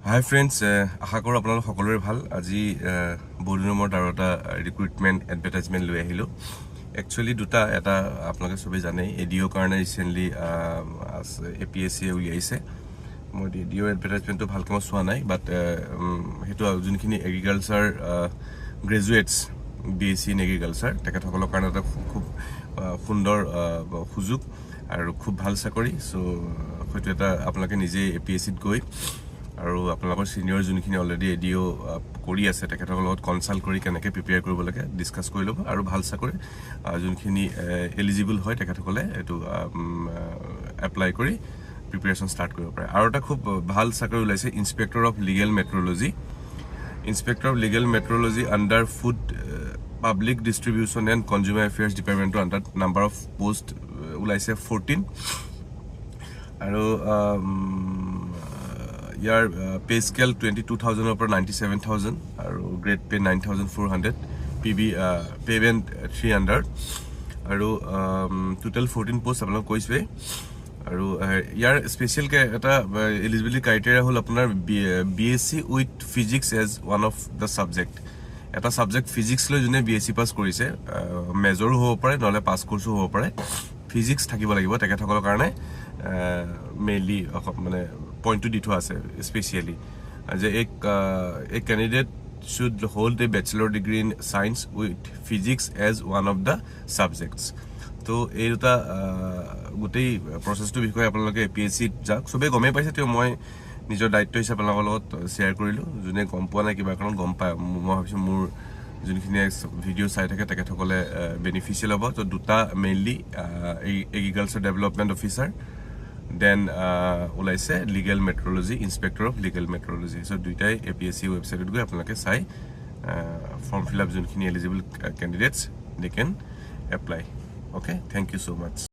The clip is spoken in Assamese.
হাই ফ্ৰেণ্ডছ, আশা কৰোঁ আপোনালোক সকলোৰে ভাল। আজি বৰ্ডৰুমত আৰু এটা ৰিক্ৰুইটমেণ্ট এডভাৰটাইজমেণ্ট লৈ আহিলোঁ। একচুৱেলি এটা আপোনালোকে চবেই জানেই, এডিঅ'ৰ কাৰণে ৰিচেণ্টলি APSCয়ে উলিয়াইছে। মই এডিঅ'ৰ এডভাৰটাইজমেণ্টটো ভালকৈ মই চোৱা নাই, বাট সেইটো যোনখিনি এগ্ৰিকালচাৰ গ্ৰেজুৱেটছ BSc ইন এগ্ৰিকালচাৰ তেখেতসকলৰ কাৰণে এটা খুব সুন্দৰ সুযোগ আৰু খুব ভাল চাকৰি। চ' হয়তো এটা আপোনালোকে নিজেই APSCত গৈ আৰু আপোনালোকৰ ছিনিয়ৰ যোনখিনি অলৰেডি এডিঅ' কৰি আছে তেখেতসকলৰ লগত কনচাল্ট কৰি কেনেকৈ প্ৰিপেয়াৰ কৰিব লাগে ডিছকাছ কৰি ল'ব, আৰু ভাল চাকৰি যোনখিনি এলিজিবল হয় তেখেতসকলে এইটো এপ্লাই কৰি প্ৰিপেয়াৰেশ্যন ষ্টাৰ্ট কৰিব পাৰে। আৰু এটা খুব ভাল চাকৰি ওলাইছে, inspector of legal metrology. Inspector of legal metrology under food public distribution and consumer affairs ডিপাৰ্টমেণ্টৰ আণ্ডাৰ নাম্বাৰ অফ পোষ্ট ওলাইছে 14, আৰু ইয়াৰ পে স্কেল 22,000ৰ পৰা 97,000 আৰু গ্ৰেড পে 9,400, পে বেণ্ড 300, আৰু টোটেল 14 পোষ্ট আপোনালোক কৈছোৱেই। আৰু ইয়াৰ স্পেচিয়েলকৈ এটা এলিজিবিলিটি ক্ৰাইটেৰিয়া হ'ল আপোনাৰ BSc with physics as one of the subject. এটা ছাবজেক্ট ফিজিক্স লৈ যোনে BSc পাছ কৰিছে, মেজৰো হ'ব পাৰে নহ'লে পাছ কৰ্চো হ'ব পাৰে, ফিজিক্স থাকিব লাগিব তেখেতসকলৰ কাৰণে। মেইনলি মানে পইণ্টটো দি থোৱা আছে স্পেচিয়েলি যে এক candidate should hold a bachelor degree in science with physics as one of the subjects. তো এই দুটা গোটেই প্ৰচেছটোৰ বিষয়ে আপোনালোকে APSCত যাওক, চবেই গমেই পাইছে, তেওঁ মই নিজৰ দায়িত্ব হিচাপে আপোনালোকৰ লগত শ্বেয়াৰ কৰিলোঁ। যোনে গম পোৱা নাই কিবা কাৰণত গম পায়, মই ভাবিছোঁ মোৰ যোনখিনি ভিডিঅ' চাই থাকে তেখেতসকলে বেনিফিচিয়েল হ'ব। তো দুটা mainly agriculture development officer, then ওলাইছে legal metrology, inspector of legal metrology. So' দুইটাই APSC ৱেবছাইটত গৈ আপোনালোকে চাই ফৰ্ম ফিল আপ যোনখিনি eligible candidates they can apply. Okay, thank you so' much.